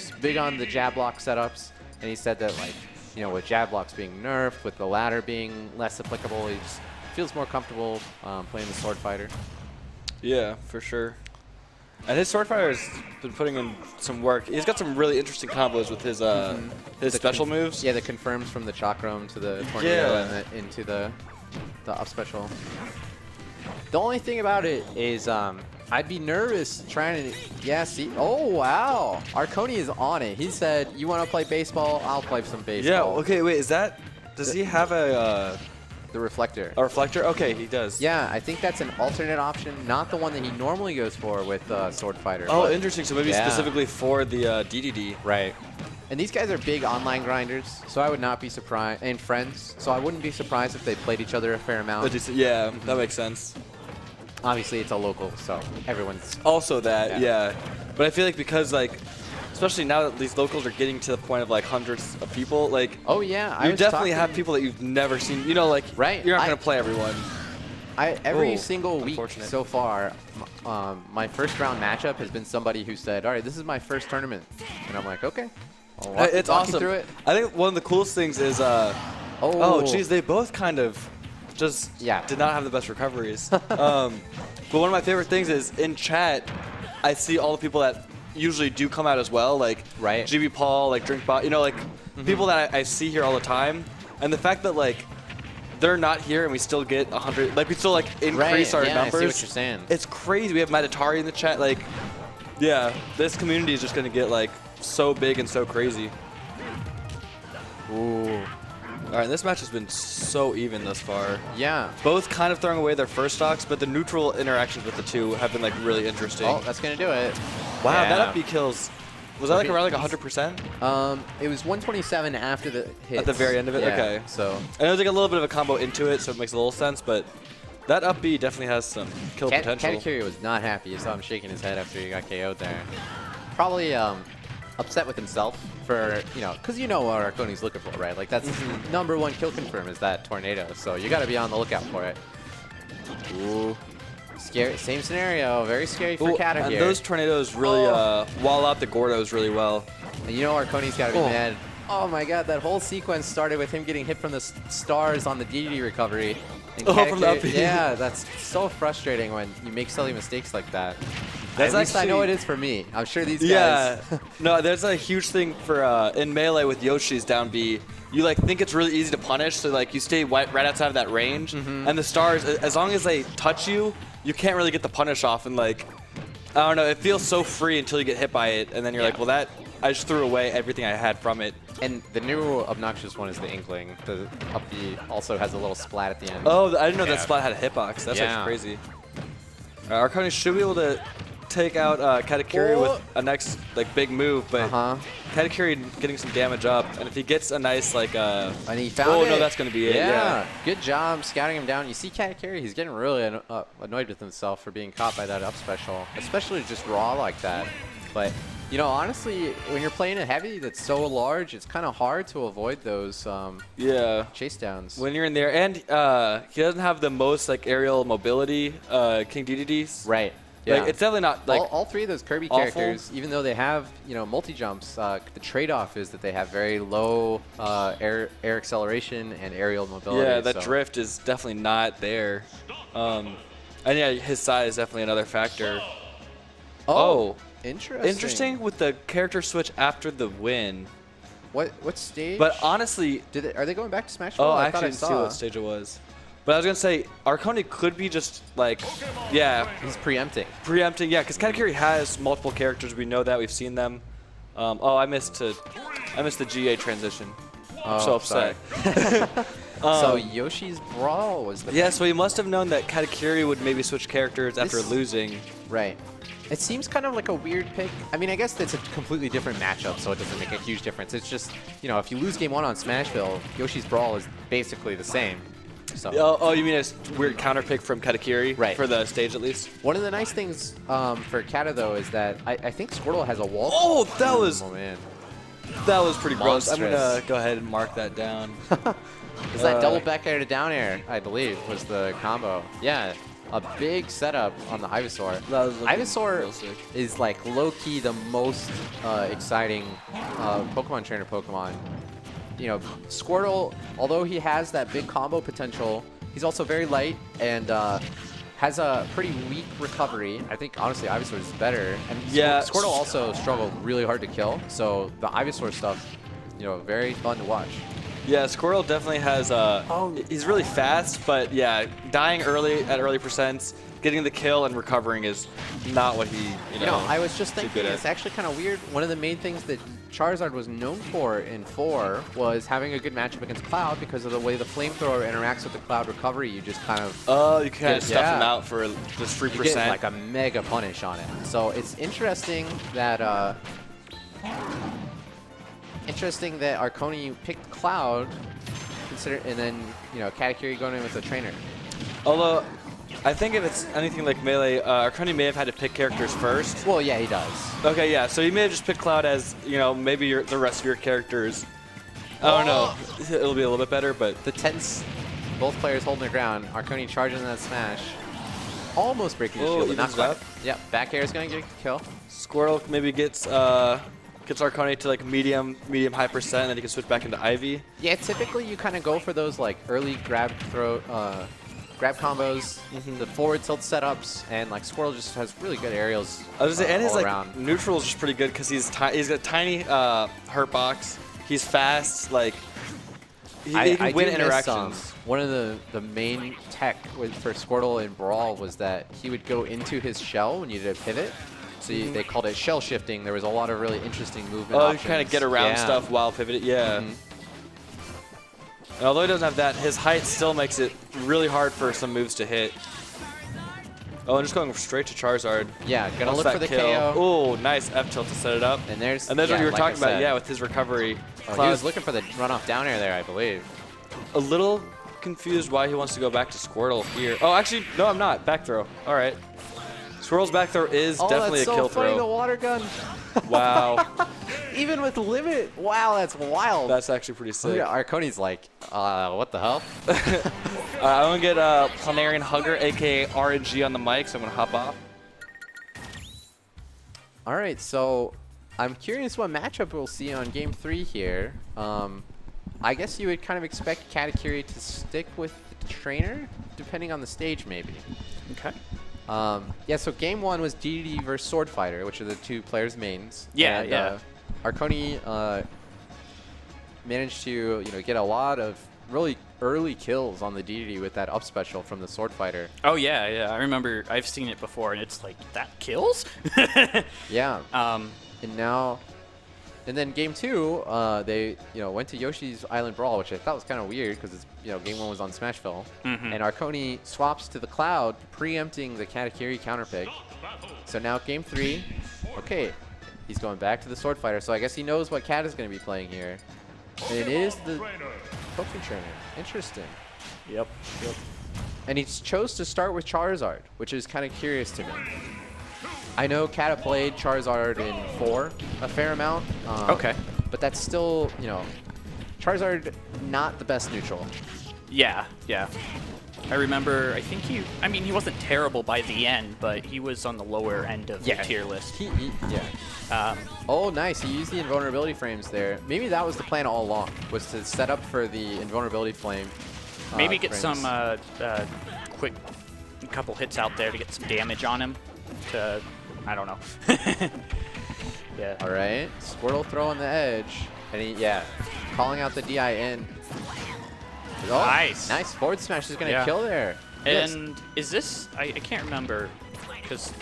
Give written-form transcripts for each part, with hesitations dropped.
was big on the jab block setups, and he said that, like, you know, with jab blocks being nerfed, with the ladder being less applicable, he just feels more comfortable playing the sword fighter. Yeah, for sure. And his sword fighter has been putting in some work. He's got some really interesting combos with his his special moves. Yeah, the confirms from the chakram to the tornado and into the up special. The only thing about it is I'd be nervous trying to, see. Oh, wow. Arconi is on it. He said, you want to play baseball? I'll play some baseball. Yeah, okay, wait, does he have a... the reflector. A reflector? Okay, he does. Yeah, I think that's an alternate option, not the one that he normally goes for with Sword Fighter. Oh, interesting. So maybe specifically for the DeDeDe. Right. And these guys are big online grinders, so I would not be surprised, and friends, so I wouldn't be surprised if they played each other a fair amount. Yeah, that makes sense. Obviously, it's a local, so everyone's... Also that, yeah. But I feel like because, like, especially now that these locals are getting to the point of, like, hundreds of people, like... Oh, yeah. You definitely have people that you've never seen. You know, like, you're not going to play everyone. Every single week so far, my first round matchup has been somebody who said, all right, this is my first tournament. And I'm like, okay. It's awesome. Through it. I think one of the coolest things is, oh, geez, they both kind of just did not have the best recoveries. But one of my favorite things is in chat, I see all the people that usually do come out as well, like GB Paul, like Drinkbot, you know, like people that I see here all the time. And the fact that, like, they're not here and we still get 100, like, we still, like, increase our numbers. I see what you're saying. It's crazy. We have Madatari in the chat. Like, yeah, this community is just going to get, like, so big and so crazy. Ooh. All right, this match has been so even thus far. Yeah. Both kind of throwing away their first stocks, but the neutral interactions with the two have been, like, really interesting. Oh, that's going to do it. Wow, that up B kills. Was that, like, around, like, 100%? It was 127 after the hit. At the very end of it? Yeah, okay. So. And it was, like, a little bit of a combo into it, so it makes a little sense, but that up B definitely has some kill potential. Katakiri was not happy. You saw him shaking his head after he got KO'd there. Probably upset with himself for, you know, because you know what Arconi's looking for, right? Like, that's #1 kill confirm is that tornado, so you got to be on the lookout for it. Ooh. Scary, same scenario, very scary for Katakiri. And those tornadoes really wall out the Gordos really well. And you know Arconi's got to be mad. Oh my god, that whole sequence started with him getting hit from the stars on the DeDeDe recovery. And from the up B. Yeah, that's so frustrating when you make silly mistakes like that. That's At least I know it is for me. I'm sure these guys... Yeah. No, there's a huge thing for in Melee with Yoshi's down B. You, like, think it's really easy to punish, so, like, you stay right outside of that range. And the stars, as long as they touch you, you can't really get the punish off. And, like, I don't know, it feels so free until you get hit by it. And then you're like, well, that, I just threw away everything I had from it. And the new obnoxious one is the Inkling. The up B also has a little splat at the end. Oh, I didn't know that splat had a hitbox. That's actually crazy. Arconi should be able to take out Katakiri with a next, like, big move, but Katakiri getting some damage up, and if he gets a nice, like, and he found it. No, that's going to be it. Yeah. Good job scouting him down. You see Katakiri, he's getting really annoyed with himself for being caught by that up special, especially just raw like that. But, you know, honestly, when you're playing a heavy that's so large, it's kind of hard to avoid those chase downs. When you're in there, and he doesn't have the most, like, aerial mobility, King DeDeDe. Right. Yeah. Like, it's definitely not, like, all three of those Kirby characters, even though they have, you know, multi-jumps, the trade-off is that they have very low air acceleration and aerial mobility. Yeah, that drift is definitely not there. And yeah, his side is definitely another factor. Oh, interesting. Interesting with the character switch after the win. What stage? But honestly... Are they going back to Smash? Oh, I actually didn't see what stage it was. But I was going to say, Arconi could be just, like, he's preempting. Preempting, yeah, because Katakiri has multiple characters. We know that. We've seen them. Oh, I missed the GA transition. I'm so upset. So Yoshi's Brawl was the... Yeah, so he must have known that Katakiri would maybe switch characters after losing. Right. It seems kind of like a weird pick. I mean, I guess it's a completely different matchup, so it doesn't make a huge difference. It's just, you know, if you lose game 1 on Smashville, Yoshi's Brawl is basically the same. So. Oh, you mean a weird counter pick from Katakiri? Right. For the stage, at least? One of the nice things for Kata, though, is that I think Squirtle has a wall. Oh, that was... Oh, man. That was pretty gross. Monstrous. I'm going to go ahead and mark that down. Is that double back air to down air, I believe, was the combo. Yeah. a big setup on the Ivysaur. Ivysaur is like low-key the most exciting Pokemon trainer Pokemon. You know, Squirtle, although he has that big combo potential, he's also very light and has a pretty weak recovery. I think, honestly, Ivysaur is better. And Squirtle also struggled really hard to kill, so the Ivysaur stuff, you know, very fun to watch. Yeah, Squirtle definitely has he's really fast, but yeah, dying early at early percents, getting the kill and recovering is not what he, you know, I was just thinking it's actually kind of weird. One of the main things that Charizard was known for in 4 was having a good matchup against Cloud because of the way the Flamethrower interacts with the Cloud recovery. You just kind of you can kind of stuff him out for just 3%. You get like a mega punish on it. So it's interesting that Arconi picked Cloud, and then, you know, Katakiri going in with the trainer. Although, I think if it's anything like Melee, Arconi may have had to pick characters first. Well, yeah, he does. Okay, yeah, so you may have just picked Cloud as, you know, maybe the rest of your characters. I don't know. It'll be a little bit better, but... The tense, both players holding their ground. Arconi charging that smash. Almost breaking the shield, but not quite. Yep, back air is going to get a kill. Squirtle maybe gets Arconi to like medium high percent, and then he can switch back into Ivy. Yeah, typically you kind of go for those like early grab combos, the forward tilt setups, and like Squirtle just has really good aerials. I was gonna say, and his like neutral is just pretty good because he's got tiny hurt box. He's fast, like he can win interactions. One of the main tech for Squirtle in Brawl was that he would go into his shell when you did a pivot. So they called it shell shifting. There was a lot of really interesting movement options. You kind of get around stuff while pivoting. Yeah. And although he doesn't have that, his height still makes it really hard for some moves to hit. Oh, and just going straight to Charizard. Yeah, gonna look for the KO. Oh, nice F tilt to set it up. And there's what you were talking about, yeah, with his recovery. He was looking for the runoff down air there, I believe. A little confused why he wants to go back to Squirtle here. Oh, actually, no, I'm not. Back throw. All right. Squirtle's back throw is definitely a kill throw. Funny, the water gun. Wow. Even with limit. Wow, that's wild. That's actually pretty sick. Yeah, Arconi's like, what the hell? I'm going to get Planarian Hugger, a.k.a. RNG on the mic, so I'm going to hop off. All right, so I'm curious what matchup we'll see on Game 3 here. I guess you would kind of expect Katakiri to stick with the trainer, depending on the stage, maybe. Okay. Yeah, so Game 1 was DeDeDe versus Sword Fighter, which are the two players' mains. Yeah, and, Arconi managed to, get a lot of really early kills on the DeDeDe with that up special from the Sword Fighter. Oh yeah, yeah. I remember I've seen it before, and it's like, that kills? Yeah. And then Game 2, they went to Yoshi's Island Brawl, which I thought was kind of weird because it's Game 1 was on Smashville, and Arconi swaps to the Cloud, preempting the Katakiri counter pick. So now Game 3, okay, he's going back to the Sword Fighter. So I guess he knows what Cat is going to be playing here, and it is the Pokemon Trainer. Interesting. Yep. And he chose to start with Charizard, which is kind of curious to me. I know Kata played Charizard in 4 a fair amount. Okay. But that's still, Charizard not the best neutral. Yeah. I remember, I think he wasn't terrible by the end, but he was on the lower end of the tier list. Oh, nice. He used the invulnerability frames there. Maybe that was the plan all along, was to set up for the invulnerability flame. Maybe get some quick couple hits out there to get some damage on him. I don't know. Yeah. All right. Squirtle throw on the edge. And calling out the DIN. Oh, nice. Nice. Forward smash is going to kill there. And is this, I can't remember, because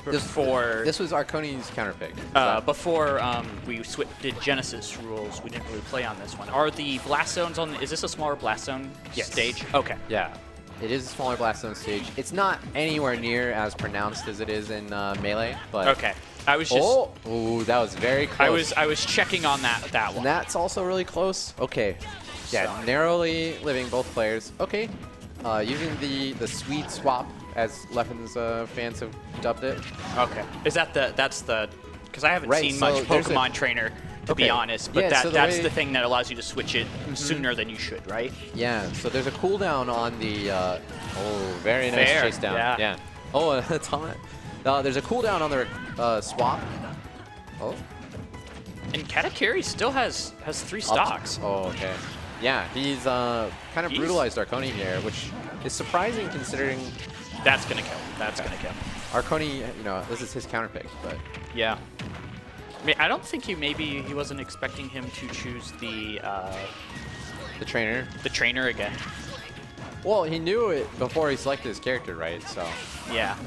before... This was Arconi's counter pick. Before we did Genesis rules, we didn't really play on this one. Are the blast zones on, is this a smaller blast zone stage? Okay. Yeah. It is a smaller blast zone stage. It's not anywhere near as pronounced as it is in Melee, but... Okay. I was just... Oh, that was very close. I was checking on that one. And that's also really close. Okay. Yeah, narrowly living both players. Okay. Using the sweet swap, as Leffen's fans have dubbed it. Okay. Is that that's the... Because I haven't seen much Pokemon Trainer to be honest. But Yeah, so that's the thing that allows you to switch it sooner than you should, right? Yeah, so there's a cooldown on the, very nice Fair, chase down. yeah. Oh, that's on it. There's a cooldown on the swap. Oh. And Katakiri still has 3 stocks. Oh, okay. Yeah, he's kind of brutalized Arconi here, which is surprising considering... That's going to kill. That's going to kill. Arconi, you know, this is his counterpick, but... Yeah. I don't think he wasn't expecting him to choose the trainer. The trainer again. Well, he knew it before he selected his character, right? So... Yeah.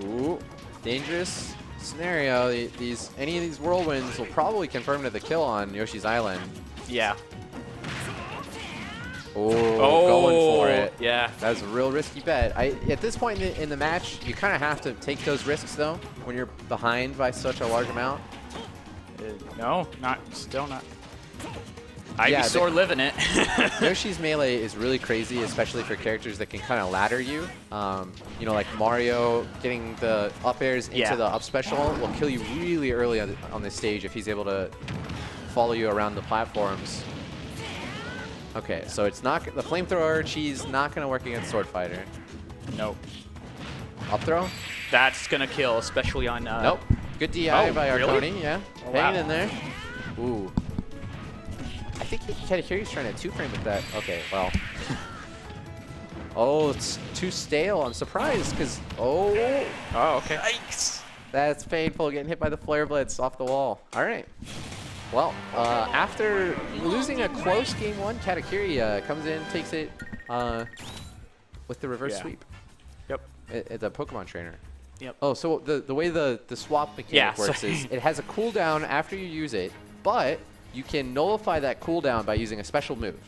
Ooh, dangerous scenario. Any of these whirlwinds will probably confirm to the kill on Yoshi's Island. Yeah. Oh, going for it. Yeah. That's a real risky bet. At this point in the match, you kind of have to take those risks, though, when you're behind by such a large amount. No, still not. Ivysaur living it. Yoshi's melee is really crazy, especially for characters that can kind of ladder you. You know, like Mario getting the up airs into the up special will kill you really early on this stage if he's able to follow you around the platforms. Okay, so it's not the flamethrower. She's not going to work against Sword Fighter. Nope. Up throw? That's going to kill, especially on... Nope. Good DI by Arconi, really? yeah. Oh, hanging in there. Ooh. I think Katakiri's trying to 2-frame with that. Okay, well. Oh, it's too stale. I'm surprised because... Oh, okay. Yikes. that's painful, getting hit by the Flare Blitz off the wall. All right. Well, after losing a close game 1, Katakiri comes in, takes it with the reverse sweep. Yep. It's a Pokemon trainer. Yep. Oh, so the way the swap mechanic works is it has a cooldown after you use it, but you can nullify that cooldown by using a special move.